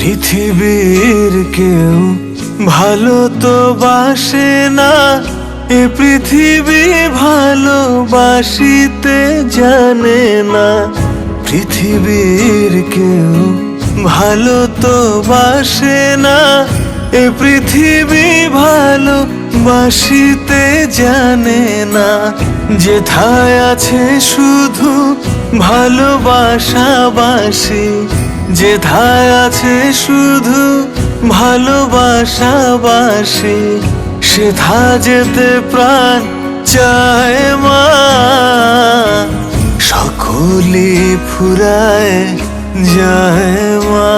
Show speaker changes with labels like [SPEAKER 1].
[SPEAKER 1] পৃথিবীর কেউ ভালো তো বাসে না, এ পৃথিবী ভালোবাসিতে জানে না। পৃথিবীর কেউ ভালো তো বাসে না, এ পৃথিবী ভালোবাসিতে জানে না। যেথায় আছে শুধু ভালোবাসাবাসি, যেথায় আছে শুধু ভালোবাসাবাসি, সেথা যেতে প্রাণ চায় মা। সকলে ফুরায় যায় মা।